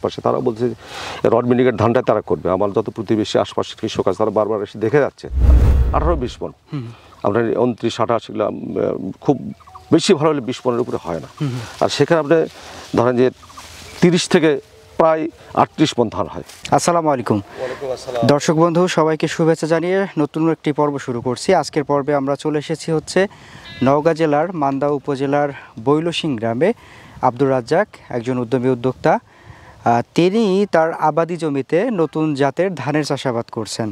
পাশে তারা বলছে রড মিনিকেট ধানটা তারা করবে। আমার যত প্রতিবেশী আশপাশের কৃষক আছে তারা বারবার এসে দেখে যাচ্ছে 18-20 মণ, আপনার 29-28 এগুলো খুব বেশি ভালো হলে 20 মণের উপরে হয় না। আর সেখানে আপনি ধরেন যে 30 থেকে প্রায় 38 মণ ধান হয়। আসসালামু আলাইকুম দর্শক বন্ধু, সবাইকে শুভেচ্ছা জানিয়ে নতুন একটি পর্ব শুরু করছি। আজকের পর্বে আমরা চলে এসেছি হচ্ছে নওগাঁ জেলার মান্দা উপজেলার বৈলসিং গ্রামে। আব্দুর রাজ্জাক একজন উদ্যমী উদ্যোক্তা, তিনি তার আবাদি জমিতে নতুন জাতের ধানের চাষাবাদ করছেন।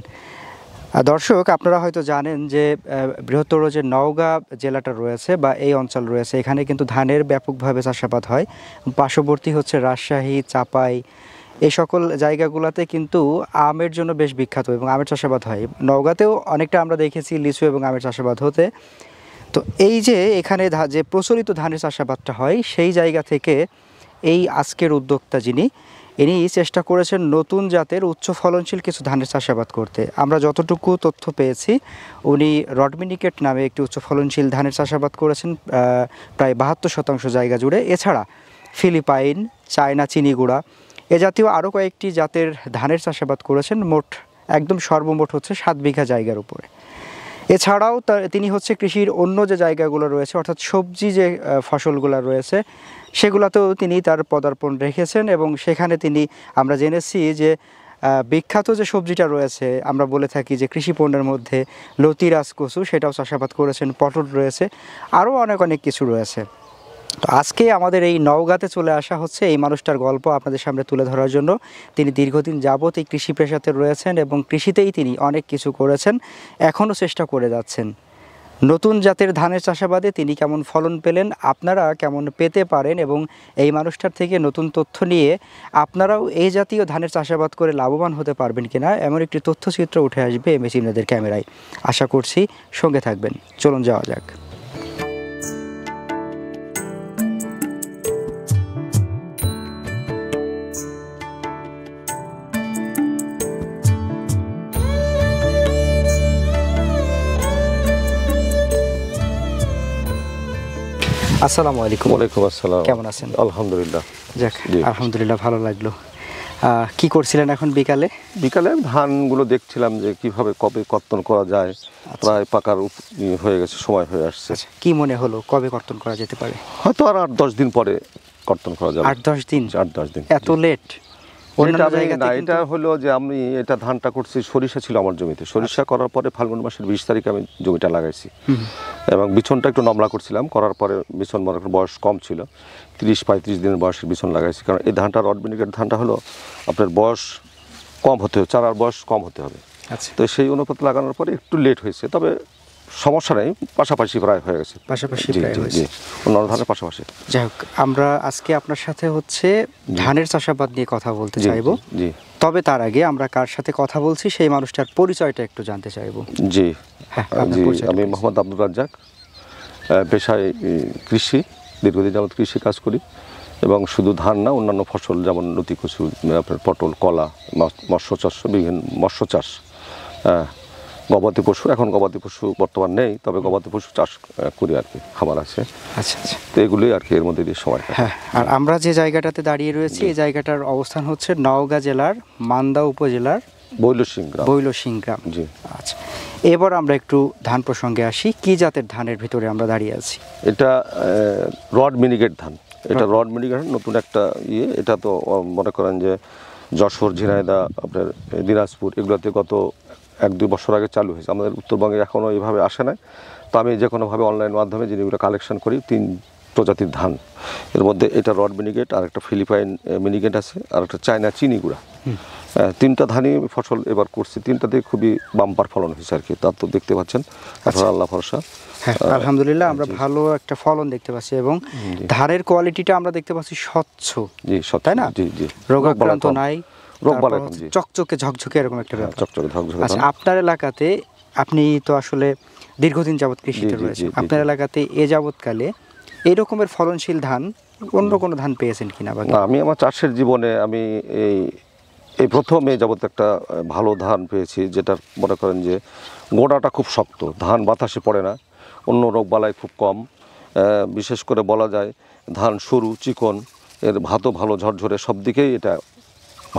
দর্শক, আপনারা হয়তো জানেন যে বৃহত্তর যে নওগাঁ জেলাটা রয়েছে বা এই অঞ্চল রয়েছে, এখানে কিন্তু ধানের ব্যাপকভাবে চাষাবাদ হয়। পার্শ্ববর্তী হচ্ছে রাজশাহী, চাপাই, এই সকল জায়গাগুলোতে কিন্তু আমের জন্য বেশ বিখ্যাত এবং আমের চাষাবাদ হয়। নওগাঁতেও অনেকটা আমরা দেখেছি লিচু এবং আমের চাষাবাদ হতে। তো এই যে এখানে যে প্রচলিত ধানের চাষাবাদটা হয়, সেই জায়গা থেকে এই আজকের উদ্যোক্তা ইনি চেষ্টা করেছেন নতুন জাতের উচ্চ ফলনশীল কিছু ধানের চাষাবাদ করতে। আমরা যতটুকু তথ্য পেয়েছি, উনি রড মিনিকেট নামে একটি উচ্চ ফলনশীল ধানের চাষাবাদ করেছেন প্রায় 72% জায়গা জুড়ে। এছাড়া ফিলিপাইন, চায়না চিনিগুড়া এ জাতীয় আরও কয়েকটি জাতের ধানের চাষাবাদ করেছেন। মোট একদম সর্বমোট হচ্ছে 7 বিঘা জায়গার উপরে। এছাড়াও তিনি হচ্ছে কৃষির অন্য যে জায়গাগুলো রয়েছে, অর্থাৎ সবজি যে ফসলগুলো রয়েছে, সেগুলোতেও তিনি তার পদার্পণ রেখেছেন এবং সেখানে তিনি আমরা জেনেছি যে বিখ্যাত যে সবজিটা রয়েছে, আমরা বলে থাকি যে কৃষি পণ্যের মধ্যে লতি রাজকচু, সেটাও চাষাবাদ করেছেন। পটল রয়েছে, আরও অনেক কিছু রয়েছে। তো আজকে আমাদের এই নওগাঁতে চলে আসা হচ্ছে এই মানুষটার গল্প আপনাদের সামনে তুলে ধরার জন্য। তিনি দীর্ঘদিন যাবৎ এই কৃষি পেশাতে রয়েছেন এবং কৃষিতেই তিনি অনেক কিছু করেছেন, এখনও চেষ্টা করে যাচ্ছেন। নতুন জাতের ধানের চাষাবাদে তিনি কেমন ফলন পেলেন, আপনারা কেমন পেতে পারেন এবং এই মানুষটার থেকে নতুন তথ্য নিয়ে আপনারাও এই জাতীয় ধানের চাষাবাদ করে লাভবান হতে পারবেন কিনা, এমন একটি তথ্যচিত্র উঠে আসবে এমএস ইমরাদের ক্যামেরায়। আশা করছি সঙ্গে থাকবেন। চলুন যাওয়া যাক। আসসালামু আলাইকুম। ওয়ালাইকুম আসসালাম। কেমন আছেন? আলহামদুলিল্লাহ। যাক, আলহামদুলিল্লাহ, ভালো লাগলো। কি করছিলেন এখন বিকালে? বিকালে ধানগুলো দেখছিলাম যে কিভাবে কবে কর্তন করা যায়। প্রায় পাকার হয়ে গেছে, সময় হয়ে আসছে। কি মনে হলো কবে কর্তন করা যেতে পারে? হয়তো আর 8-10 দিন পরে কর্তন করা যাবে। 8-10 দিন? 8-10 দিন। এত লেট? এটা হলো যে আমি এটা ধানটা করছি, সরিষা ছিল আমার জমিতে। সরিষা করার পরে ফাল্গুন মাসের 20 তারিখে আমি জমিটা লাগাইছি এবং বিছনটা একটু নমলা করছিলাম। করার পরে বিছন বয়স কম ছিল, 30-35 দিনের বয়সের বিছন লাগাইছি। কারণ এই ধানটা রড মিনিকেট ধানটা হলো আপনার বয়স কম হতে হবে, চারার বয়স কম হতে হবে। তো সেই অনুপাতে লাগানোর পরে একটু লেট হয়েছে, তবে সমস্যা নেই, পাশাপাশি প্রায় হয়ে গেছে। পাশাপাশি প্রায় হয়েছে অন্যান্য ধানের পাশাপাশি। যাই হোক, আমরা আজকে আপনার সাথে হচ্ছে ধানের চাষাবাদ নিয়ে কথা বলতে চাইবো। জি, তবে তার আগে আমরা কার সাথে কথা বলছি সেই মানুষটার পরিচয়টা একটু জানতে চাইবো। জি, আমি মোহাম্মদ আব্দুর রাজ্জাক, পেশায় কৃষি, দীর্ঘদিন যাবত কৃষি কাজ করি এবং শুধু ধান না, অন্যান্য ফসল যেমন লতি কচু, আপনার পটল, কলা, মৎস্য চাষ, বিভিন্ন মৎস্য চাষ, গবাদি পশু। এখন গবাদি পশু বর্তমান নেই, তবে গবাদি পশু চাষ করি আর কি, খামার আছে। আচ্ছা আচ্ছা, তো এগুলোই আর কি এর মধ্যে দিয়ে সময়। হ্যাঁ, আর আমরা যে জায়গাটাতে দাঁড়িয়ে রয়েছি, এই জায়গাটার অবস্থান হচ্ছে নওগাঁ জেলার মান্দা উপজেলার বৈলসিং গ্রাম। জি, আচ্ছা, এবার আমরা একটু ধান প্রসঙ্গে আসি। কি জাতের ধানের ভিতরে আমরা দাঁড়িয়ে আছি? এটা রড মিনিকেট ধান। এটা রড মিনিকেট নতুন একটা এটা তো মনে করেন যে যশোর, ঝিনাইদহ, আপনার দিনাজপুর এগুলোতে গত 1-2 বছর আগে চালু হয়েছে। আমাদের উত্তরবঙ্গে এখনও এইভাবে আসে না। তো আমি যে কোনোভাবে অনলাইন মাধ্যমে জিনিসগুলো কালেকশন করি। 3 প্রজাতির ধান, এর মধ্যে এটা রড মিনিকেট, আর একটা ফিলিপাইন মিনিকেট আছে, আর একটা চায়না চিনিগুড়া। 3টা ধানই ফসল এবার করছি। 3টাতে খুবই বাম্পার ফলন হয়েছে আর কি। তার তো দেখতে পাচ্ছেন, আল্লাহ ভরসা। হ্যাঁ, আলহামদুলিল্লাহ, আমরা ভালো একটা ফলন দেখতে পাচ্ছি এবং ধানের কোয়ালিটিটা আমরা দেখতে পাচ্ছি স্বচ্ছ। জি, তাই না? জি জি, রোগাক্রান্ত নাই, চকচকে ঝকঝকে এরকম একটা ব্যাপার। চকচকে ঝকঝকে। আচ্ছা, আপনার এলাকাতে, আপনি তো আসলে দীর্ঘদিন যাবৎ কৃষিতে রয়েছে, আপনার এলাকাতে এ যাবৎকালে এই রকমের ফলনশীল ধান অন্য কোনো ধান পেয়েছেন কিনা? আমি আমার চাষের জীবনে আমি এই প্রথম এই যাবৎ একটা ভালো ধান পেয়েছি, যেটা মনে করেন যে গোড়াটা খুব শক্ত, ধান বাতাসে পড়ে না, অন্য রোগবালাই খুব কম। বিশেষ করে বলা যায় ধান সরু, চিকন, এর ভাতও ভালো, ঝরঝরে, সব দিকেই এটা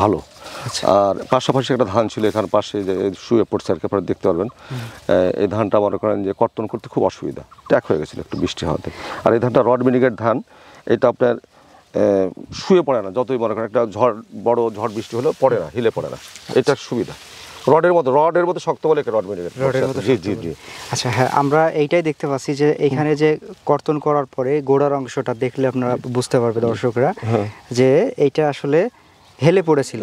ভালো। আচ্ছা। আর পাশাপাশি একটা ধান ছিল এখানে পাশে যে শুয়ে পড়ছে আর কি, আপনারা দেখতে পারবেন। এই ধানটা মনে করেন যে কর্তন করতে খুব অসুবিধা, ট্যাক হয়ে গেছিলো একটু বৃষ্টি হওয়াতে। আর এই ধানটা রড মিনিকেট ধান, এটা আপনার শুয়ে পড়ে না, যতই মনে করেন একটা বড় ঝড় বৃষ্টি হলেও পড়ে না, হিলে পড়ে না, এটা সুবিধা। রডের মতো শক্ত বলে রড মিনিকেট। জি জি জি। আচ্ছা, হ্যাঁ, আমরা এইটাই দেখতে পাচ্ছি যে এখানে যে কর্তন করার পরে গোড়ার অংশটা দেখলে আপনারা বুঝতে পারবে দর্শকরা যে এইটা আসলে হেলে পড়েছিল।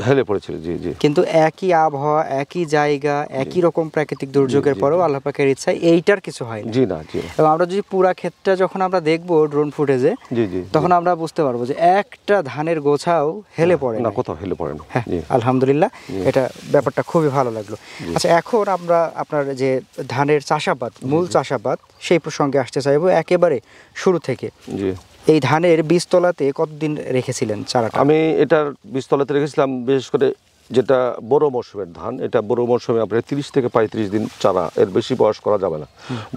জি জি। কিন্তু একই আবহাওয়া, একই জায়গা, একই রকম প্রাকৃতিক দুর্যোগের পরেও আল্লাহ পাকের ইচ্ছায় এইটার কিছু হয় না। জি না জি। এবং আমরা যদি পুরা ক্ষেতটা যখন আমরা দেখবো ড্রোন ফুটেজে, জি জি, তখন আমরা বুঝতে পারবো যে একটা ধানের গোছাও হেলে পড়ে না, কোথাও হেলে পড়ে না। হ্যাঁ, আলহামদুলিল্লাহ, এটা ব্যাপারটা খুবই ভালো লাগলো। আচ্ছা, এখন আমরা আপনার যে ধানের চাষাবাদ, মূল চাষাবাদ, সেই প্রসঙ্গে আসতে চাইবো একেবারে শুরু থেকে। জি। এই ধানের বীজতলাতে কতদিন রেখেছিলেন চারাটা? আমি এটার বীজতলাতে রেখেছিলাম বিশেষ করে যেটা বড় মৌসুমের ধান, এটা বড় মৌসুমে আপনার 30 থেকে 35 দিন চারা, এর বেশি বয়স করা যাবে না।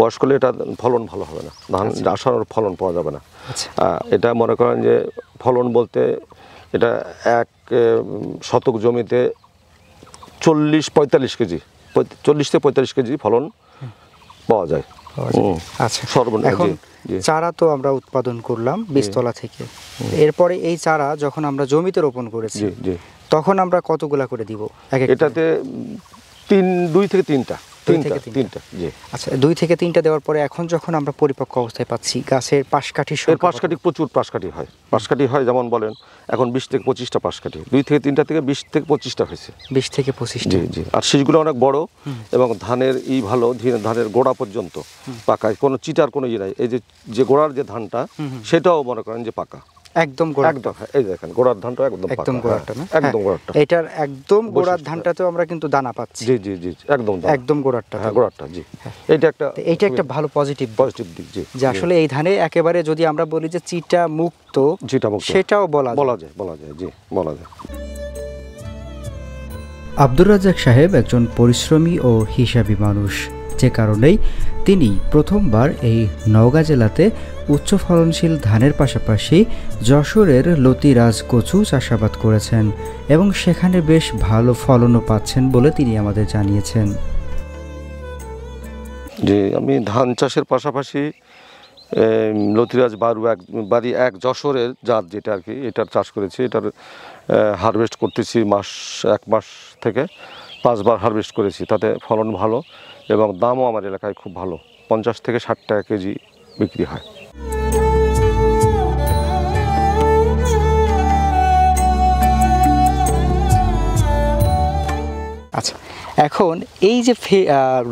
বয়স করলে এটা ফলন ভালো হবে না, ধান আসানোর ফলন পাওয়া যাবে না। এটা মনে করেন যে ফলন বলতে এটা এক শতক জমিতে 40-45 কেজি, 40 থেকে 45 কেজি ফলন পাওয়া যায়। আচ্ছা, এখন চারা তো আমরা উৎপাদন করলাম বীজতলা থেকে, এরপরে এই চারা যখন আমরা জমিতে রোপণ করেছি তখন আমরা কতগুলা করে দিব? এটাতে 2 থেকে 3টা। আচ্ছা, 2 থেকে 3টা দেওয়ার পরে এখন যখন আমরা পরিপক্ক অবস্থায় পাচ্ছি, গাছের পাশকাঠি প্রচুর পাশকাঠি হয়, যেমন বলেন এখন 20 থেকে 25টা পাশকাঠি, 2 থেকে 3টা থেকে 20 থেকে 25টা হয়েছে। 20 থেকে 25টা, জি জি। আর শীষগুলো অনেক বড় এবং ধানের ভালো, ধানের গোড়া পর্যন্ত পাকা, কোনো চিটার কোনো নাই। এই যে গোড়ার যে ধানটা, সেটাও মনে করেন যে পাকা একদম। এই দেখেন গোড়ার ধানটা একদম গোড়াটা না, একদম গোড়াটা। এটার একদম গোড়ার ধানটাতেও আমরা কিন্তু দানা পাচ্ছি। জি জি জি, একদম গোড়াটা। হ্যাঁ, গোড়াটা। জি, এইটা একটা ভালো পজিটিভ দিক। জি, যে আসলে এই ধানে একেবারে যদি আমরা বলি যে চিটা মুক্ত, সেটাও বলা যায়। জি, বলা যায়। আব্দুর রাজ্জাক সাহেব একজন পরিশ্রমী ও হিসাবী মানুষ, যে কারণেই তিনি প্রথমবার এই নওগাঁ জেলাতে উচ্চ ফলনশীল ধানের পাশাপাশি যশোরের লতিরাজ কচু চাষাবাদ করেছেন এবং সেখানে বেশ ভালো ফলনও পাচ্ছেন বলে তিনি আমাদের জানিয়েছেন। যে আমি ধান চাষের পাশাপাশি লতিরাজ বাড়ি এক যশোরের জাত যেটা আর কি, এটার চাষ করেছি। এটার হারভেস্ট করতেছি 1 মাস থেকে 5 বার হারভেস্ট করেছি, তাতে ফলন ভালো এবং দামও আমার এলাকায় খুব ভালো, 50 থেকে 60 টাকা কেজি বিক্রি হয়। আচ্ছা, এখন এই যে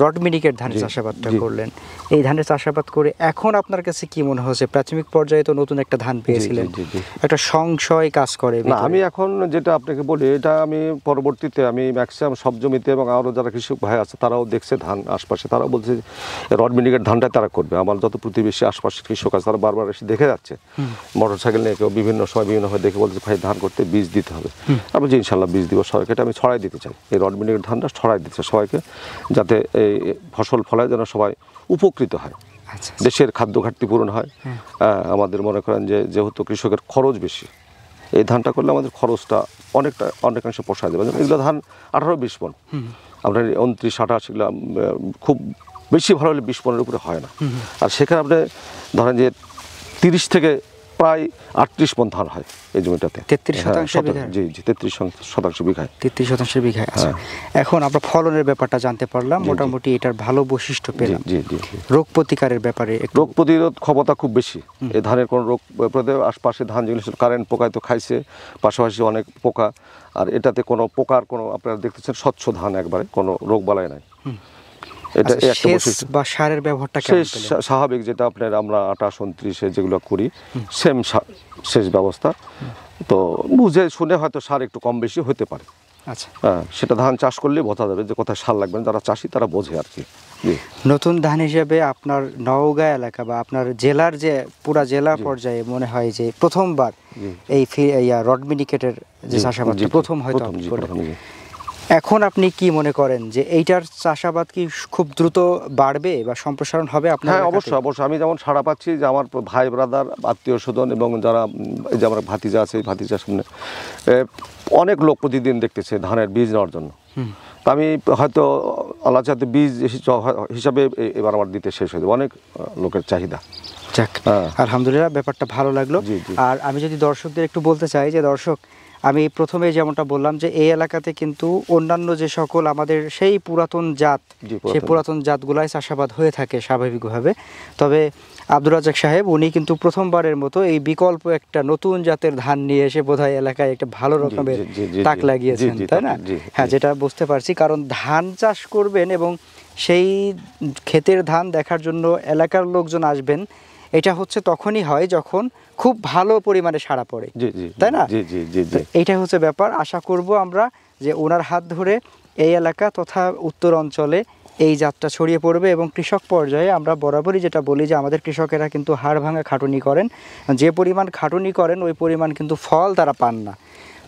রড মিনিকেট ধানের চাষাবাদটা করলেন, এই ধানের চাষাবাদ করে এখন আপনার কাছে কি মনে হচ্ছে? প্রাথমিক পর্যায়ে তো নতুন একটা ধান পেয়েছিলেন, একটা সংশয় কাজ করে না? আমি এখন যেটা আপনাকে বলি, এটা আমি পরবর্তীতে আমি ম্যাক্সিমাম সব জমিতে এবং আরও যারা কৃষক ভাই আছে তারাও দেখছে ধান আশপাশে, তারাও বলছে রড মিনিকেট ধানটা তারা করবে। আমার যত প্রতিবেশী আশপাশের কৃষক আছে তারা বারবার এসে দেখে যাচ্ছে, মোটরসাইকেল নিয়ে কেউ বিভিন্ন সময় বিভিন্নভাবে দেখে বলছে ভাই ধান করতে বীজ দিতে হবে। আমি যে ইনশাল্লাহ বীজ দিব সবাইকে, এটা আমি ছড়াই দিতে চাই, এই রড মিনিকেট ধানটা ছড়াই দিতে চাই সবাইকে, যাতে এই ফসল ফলায় যেন সবাই উপকৃত হয়, দেশের খাদ্য ঘাটতি পূরণ হয়। আমাদের মনে করেন যে যেহেতু কৃষকের খরচ বেশি, এই ধানটা করলে আমাদের খরচটা অনেকাংশে পোষায় দেবে। এগুলো ধান 18-20 মণ, আপনার 29-28 এগুলো খুব বেশি ভালো হলে 20 মণের উপরে হয় না। আর সেখানে আপনি ধরেন যে 30 থেকে প্রায় 38 মণ ধান হয় এই জমিটাতে। 33% জি জি, 33% বিঘায়। 33% বিঘায়। আচ্ছা, এখন আমরা ফলনের ব্যাপারটা জানতে পারলাম, মোটামুটি এটার ভালো বৈশিষ্ট্য পেলাম। জি জি। রোগ প্রতিকারের ব্যাপারে, রোগ প্রতিরোধ ক্ষমতা খুব বেশি এই ধানের, কোনো রোগ আশপাশে ধান যেগুলো কারেন্ট পোকায় তো খাইছে, পাশাপাশি অনেক পোকা, আর এটাতে কোনো পোকার কোনো আপনারা দেখতেছেন স্বচ্ছ ধান, একবারে কোনো রোগ বালাই নাই। এটা একটা বৈশিষ্ট্য। বা সারের ব্যবহারটা কেমন? স্বাভাবিক যেটা আপনার আমরা 28-29 যেগুলো করি, সেম সেচ ব্যবস্থা। তো বুঝে শুনে হয়তো সার একটু কম বেশি হতে পারে। আচ্ছা, সেটা ধান চাষ করলে বোঝা যাবে যে কোথায় সার লাগবে, যারা চাষি তারা বোঝে আর কি। নতুন ধান হিসেবে আপনার নওগাঁ এলাকা বা আপনার জেলার যে পুরা জেলা পর্যায়ে মনে হয় যে প্রথমবার এই রড মিনিকেটের যে চাষাবাদটা প্রথম হয়তো। এখন আপনি কি মনে করেন যে এইটার চাষাবাদ কি খুব দ্রুত বাড়বে বা সম্প্রসারণ হবে আপনার? হ্যাঁ, অবশ্যই। আমি যেমন সাড়া পাচ্ছি যে আমার ভাই ব্রাদার, আত্মীয় স্বজন এবং যারা এই যে আমার ভাতিজা আছে, এই ভাতিজার সামনে অনেক লোক প্রতিদিন দেখতেছে ধানের বীজ নেওয়ার জন্য। তা আমি হয়তো আল্লাহ চাইতে বীজ হিসাবে এবার আমার দিতে শেষ হয়ে যাবে, অনেক লোকের চাহিদা। যাক, আলহামদুলিল্লাহ, ব্যাপারটা ভালো লাগলো। আর আমি যদি দর্শকদের একটু বলতে চাই যে দর্শক, আমি প্রথমে যেমনটা বললাম যে এই এলাকাতে কিন্তু অন্যান্য যে সকল আমাদের সেই পুরাতন জাত, সেই পুরাতন জাতগুলাই চাষাবাদ হয়ে থাকে স্বাভাবিকভাবে। তবে আব্দুর রাজ্জাক সাহেব উনি কিন্তু প্রথমবারের মতো এই বিকল্প একটা নতুন জাতের ধান নিয়ে এসে বোধহয় এলাকায় একটা ভালো রকমের তাক লাগিয়েছেন, তাই না? হ্যাঁ, যেটা বুঝতে পারছি, কারণ ধান চাষ করবেন এবং সেই ক্ষেতের ধান দেখার জন্য এলাকার লোকজন আসবেন, এটা হচ্ছে তখনই হয় যখন খুব ভালো পরিমাণে সাড়া পড়ে, তাই না? এইটা হচ্ছে ব্যাপার। আশা করব আমরা যে ওনার হাত ধরে এই এলাকা তথা উত্তর অঞ্চলে এই জাতটা ছড়িয়ে পড়বে এবং কৃষক পর্যায়ে আমরা বরাবরই যেটা বলি যে আমাদের কৃষকেরা কিন্তু হাড় ভাঙা খাটুনি করেন, যে পরিমাণ খাটুনি করেন ওই পরিমাণ কিন্তু ফল তারা পান না।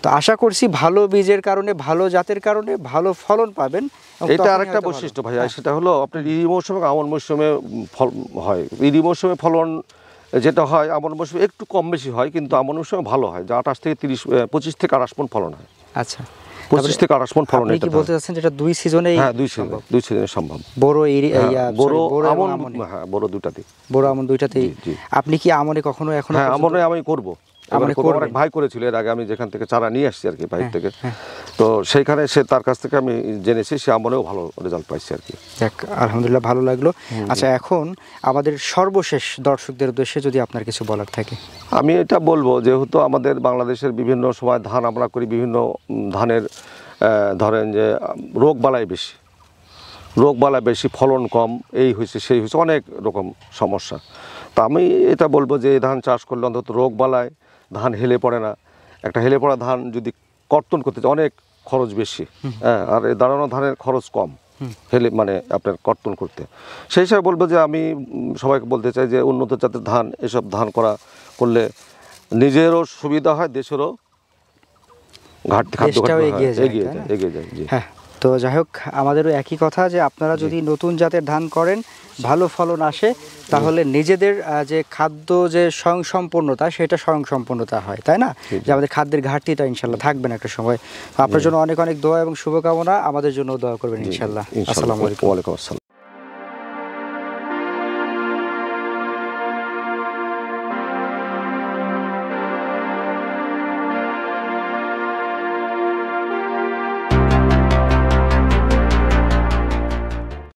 তো আশা করছি ভালো বীজের কারণে, ভালো জাতের কারণে ভালো ফলন পাবেন। এটা আরেকটা বৈশিষ্ট্য ভাইয়া, সেটা হলো আপনার ইরি মৌসুমে আমন মৌসুমে ফল হয়। ইরি মৌসুমে ফলন যেটা হয় আমন মৌসুমে একটু কম বেশি হয়, কিন্তু আমন মৌসুমে ভালো হয়, যা 28 থেকে 25 থেকে 28 মণ ফলন হয়। আচ্ছা, 25 থেকে 28 মণ ফলন। আপনি কি বলতে চাচ্ছেন যেটা দুই সিজনেই? হ্যাঁ, দুই সিজনে সম্ভব। বড় বড় আমন, হ্যাঁ বড় দুটাতেই, বড় আমন দুইটাতেই। আপনি কি আমনে কখনো এখন? হ্যাঁ, আমনে আমি করব। অনেক ভাই করেছিল এর আগে, আমি যেখান থেকে চারা নিয়ে আসছি আর কি বাইরে থেকে, তো সেইখানে সে তার কাছ থেকে আমি জেনেছি, সে আমনেও ভালো রেজাল্ট পাইছে আর কি। যাক, আলহামদুলিল্লাহ, ভালো লাগলো। আচ্ছা, এখন আমাদের সর্বশেষ দর্শকদের উদ্দেশ্যে যদি আপনার কিছু বলার থাকে। আমি এটা বলবো, যেহেতু আমাদের বাংলাদেশের বিভিন্ন সময় ধান আমরা করি, বিভিন্ন ধানের ধরেন যে রোগবালাই বেশি, ফলন কম, এই হয়েছে সেই হয়েছে, অনেক রকম সমস্যা। তা আমি এটা বলবো যে এই ধান চাষ করলে অন্তত রোগবালাই, ধান হেলে পড়ে না। একটা হেলে পড়া ধান যদি কর্তন করতে চায় অনেক খরচ বেশি, হ্যাঁ, আর এই দাঁড়ানো ধানের খরচ কম হেলে মানে আপনার কর্তন করতে। সেই হিসাবে বলবো যে আমি সবাইকে বলতে চাই যে উন্নত জাতের ধান, এসব ধান করলে নিজেরও সুবিধা হয়, দেশেরও এগিয়ে যায়। হ্যাঁ, তো যাই হোক, আমাদেরও একই কথা যে আপনারা যদি নতুন জাতের ধান করেন, ভালো ফলন আসে, তাহলে নিজেদের যে খাদ্য যে স্বয়ংসম্পূর্ণতা, সেটা স্বয়ংসম্পূর্ণতা হয়, তাই না? যে আমাদের খাদ্যের ঘাটতিটা ইনশাল্লাহ থাকবে না একটা সময়। আপনার জন্য অনেক অনেক দোয়া এবং শুভকামনা, আমাদের জন্য দোয়া করবেন ইনশাল্লাহ। আসসালামু আলাইকুম। ওয়ালাইকুম আসসালাম।